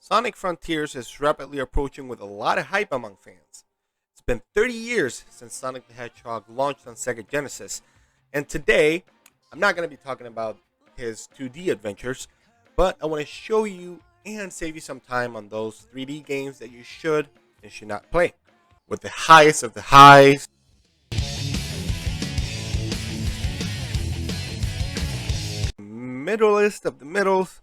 Sonic Frontiers is rapidly approaching with a lot of hype among fans. It's been 30 years since Sonic the Hedgehog launched on Sega Genesis, and today I'm not going to be talking about his 2D adventures, but I want to show you and save you some time on those 3D games that you should and should not play. With the highest of the highs, middlest of the middles,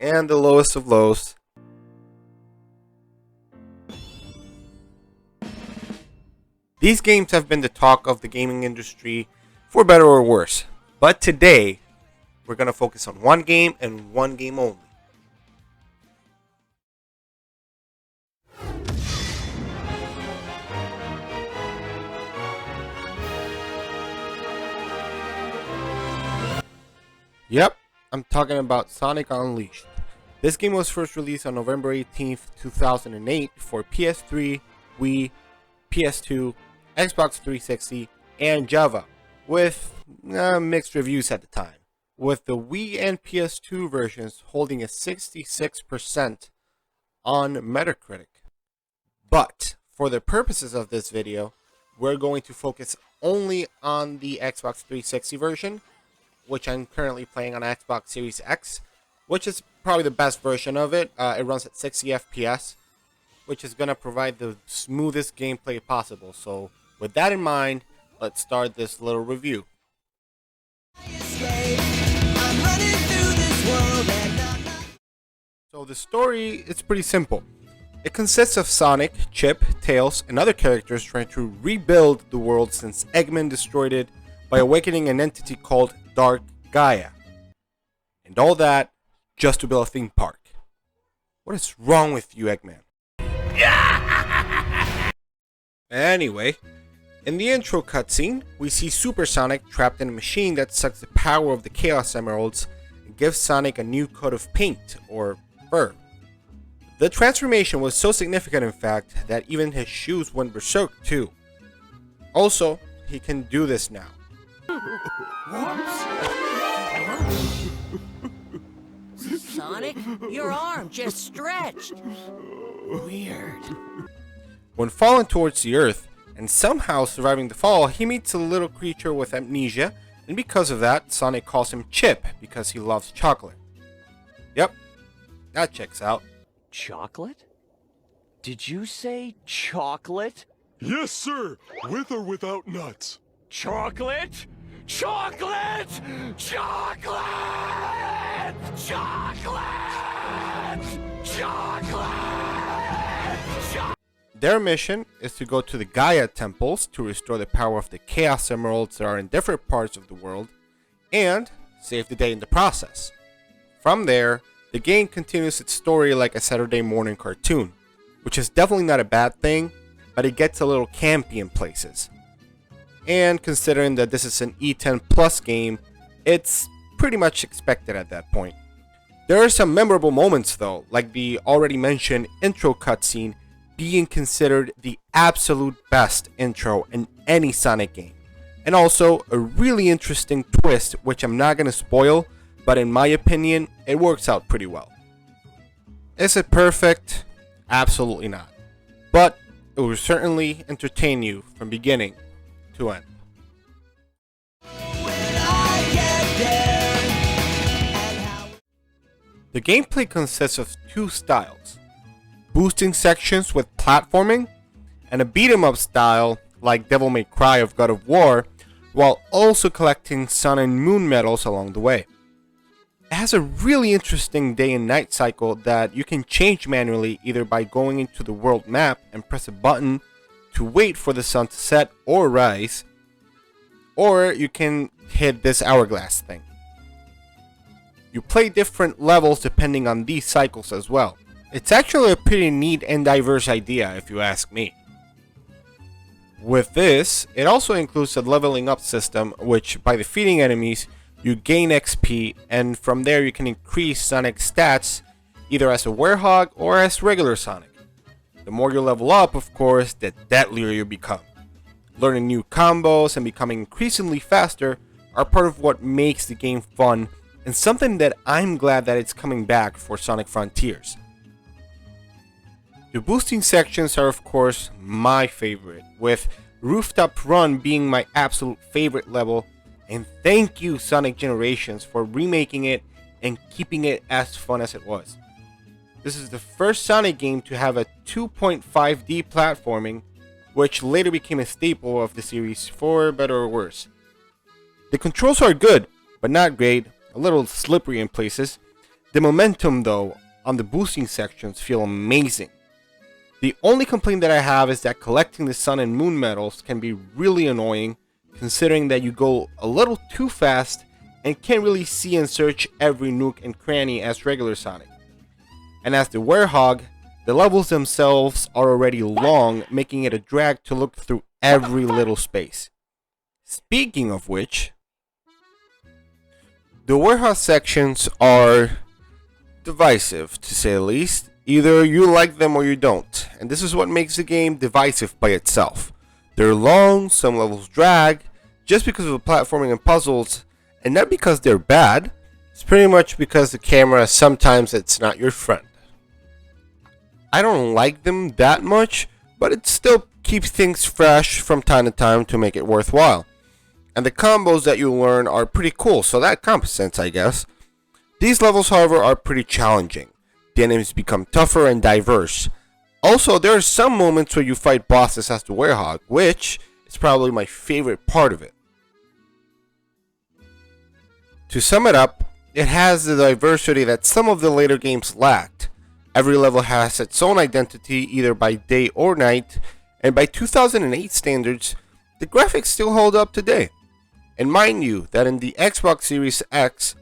and the lowest of lows. These games have been the talk of the gaming industry for better or worse, but today we're going to focus on one game and one game only. Yep, I'm talking about Sonic Unleashed. This game was first released on November 18th, 2008 for PS3, Wii, PS2, Xbox 360, and Java, with mixed reviews at the time, with the Wii and PS2 versions holding a 66% on Metacritic. But for the purposes of this video, we're going to focus only on the Xbox 360 version, which I'm currently playing on Xbox Series X, which is probably the best version of it. It runs at 60 FPS, which is going to provide the smoothest gameplay possible. So with that in mind, let's start this little review. So the story is pretty simple. It consists of Sonic, Chip, Tails, and other characters trying to rebuild the world since Eggman destroyed it by awakening an entity called Dark Gaia. And all that just to build a theme park. What is wrong with you, Eggman? Anyway, in the intro cutscene, we see Super Sonic trapped in a machine that sucks the power of the Chaos Emeralds and gives Sonic a new coat of paint, or fur. The transformation was so significant, in fact, that even his shoes went berserk too. Also, he can do this now. Sonic, your arm just stretched. Weird. When falling towards the earth and somehow surviving the fall, he meets a little creature with amnesia, and because of that, Sonic calls him Chip because he loves chocolate. Yep, that checks out. Chocolate? Did you say chocolate? Yes, sir. With or without nuts. Chocolate? Chocolate! Chocolate! Chocolate! Chocolate! Their mission is to go to the Gaia temples to restore the power of the Chaos Emeralds that are in different parts of the world, and save the day in the process. From there, the game continues its story like a Saturday morning cartoon, which is definitely not a bad thing, but it gets a little campy in places. And considering that this is an E10 Plus game, it's pretty much expected at that point. There are some memorable moments though, like the already mentioned intro cutscene being considered the absolute best intro in any Sonic game. And also a really interesting twist, which I'm not going to spoil, but in my opinion, it works out pretty well. Is it perfect? Absolutely not. But it will certainly entertain you from beginning to end. The gameplay consists of two styles: boosting sections with platforming, and a beat 'em up style like Devil May Cry of God of War, while also collecting sun and moon medals along the way. It has a really interesting day and night cycle that you can change manually, either by going into the world map and press a button to wait for the sun to set or rise, or you can hit this hourglass thing. You play different levels depending on these cycles as well. It's actually a pretty neat and diverse idea if you ask me. With this, it also includes a leveling up system, which by defeating enemies, you gain XP, and from there you can increase Sonic's stats either as a Werehog or as regular Sonic. The more you level up, of course, the deadlier you become. Learning new combos and becoming increasingly faster are part of what makes the game fun and something that I'm glad that it's coming back for Sonic Frontiers. The boosting sections are of course my favorite, with Rooftop Run being my absolute favorite level, and thank you Sonic Generations for remaking it and keeping it as fun as it was. This is the first Sonic game to have a 2.5D platforming, which later became a staple of the series for better or worse. The controls are good, but not great, a little slippery in places. The momentum though on the boosting sections feel amazing. The only complaint that I have is that collecting the Sun and Moon medals can be really annoying, considering that you go a little too fast and can't really see and search every nook and cranny as regular Sonic. And as the Werehog, the levels themselves are already long, making it a drag to look through every little space. Speaking of which, the Werehog sections are divisive, to say the least. Either you like them or you don't, and this is what makes the game divisive by itself. They're long, some levels drag, just because of the platforming and puzzles, and not because they're bad. It's pretty much because the camera sometimes it's not your friend. I don't like them that much, but it still keeps things fresh from time to time to make it worthwhile. And the combos that you learn are pretty cool, so that compensates, I guess. These levels, however, are pretty challenging. The enemies become tougher and diverse. Also, there are some moments where you fight bosses as the Werehog, which is probably my favorite part of it. To sum it up, it has the diversity that some of the later games lacked. Every level has its own identity, either by day or night, and by 2008 standards, the graphics still hold up today. And mind you that in the Xbox Series X,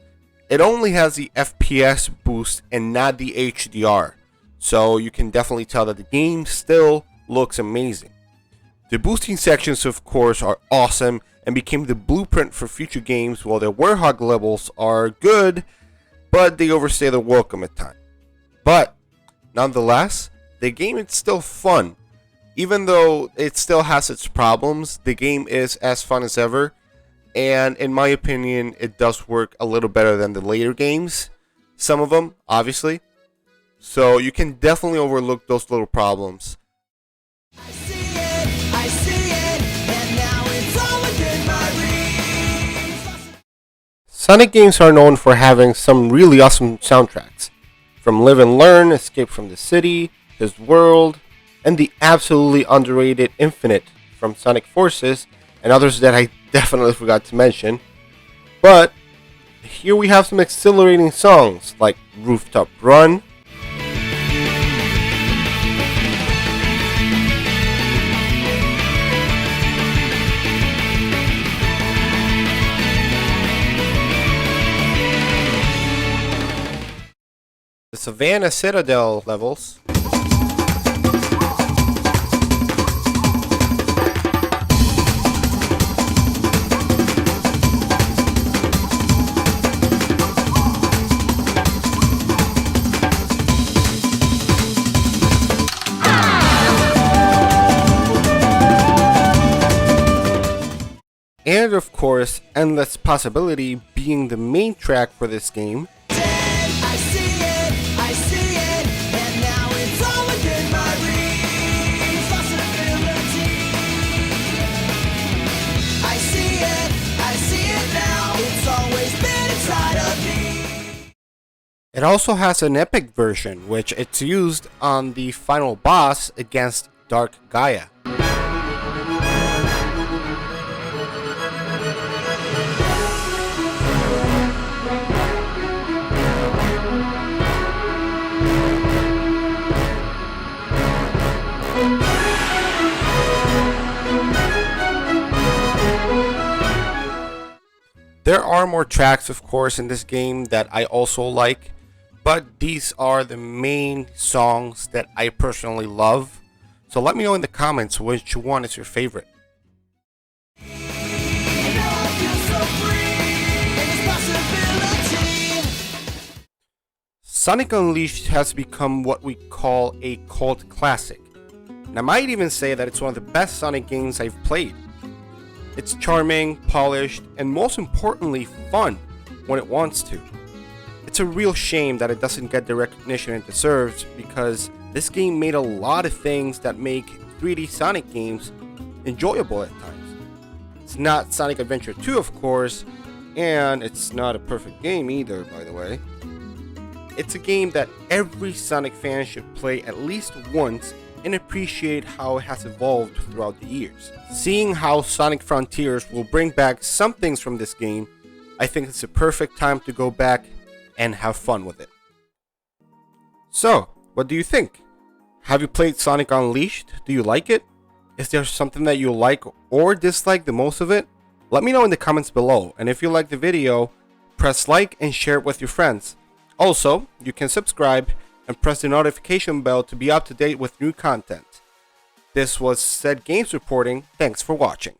it only has the FPS boost and not the HDR, so you can definitely tell that the game still looks amazing. The boosting sections of course are awesome and became the blueprint for future games, while the Werehog levels are good, but they overstay their welcome at times. But nonetheless, the game is still fun. Even though it still has its problems, the game is as fun as ever, and in my opinion, it does work a little better than the later games. Some of them, obviously. So you can definitely overlook those little problems. I see it, and now it's all within my reach. Sonic games are known for having some really awesome soundtracks. From Live and Learn, Escape from the City, His World, and the absolutely underrated Infinite from Sonic Forces, and others that I definitely forgot to mention. But here we have some exhilarating songs like Rooftop Run, the Savannah Citadel levels, and of course Endless Possibility being the main track for this game. I see it, and now it's all within my reach. Possibility. I see it now. It's always been inside of me. It also has an epic version, which it's used on the final boss against Dark Gaia. There are more tracks, of course, in this game that I also like, but these are the main songs that I personally love. So let me know in the comments which one is your favorite. And now I feel so free. And it's possibility. Sonic Unleashed has become what we call a cult classic, and I might even say that it's one of the best Sonic games I've played. It's charming, polished, and most importantly, fun when it wants to. It's a real shame that it doesn't get the recognition it deserves, because this game made a lot of things that make 3D Sonic games enjoyable at times. It's not Sonic Adventure 2, of course, and it's not a perfect game either, by the way. It's a game that every Sonic fan should play at least once and appreciate how it has evolved throughout the years. Seeing how Sonic Frontiers will bring back some things from this game, I think it's a perfect time to go back and have fun with it. So, what do you think? Have you played Sonic Unleashed? Do you like it? Is there something that you like or dislike the most of it? Let me know in the comments below, and if you like the video, press like and share it with your friends. Also, you can subscribe and press the notification bell to be up to date with new content. This was Zed Games reporting. Thanks for watching.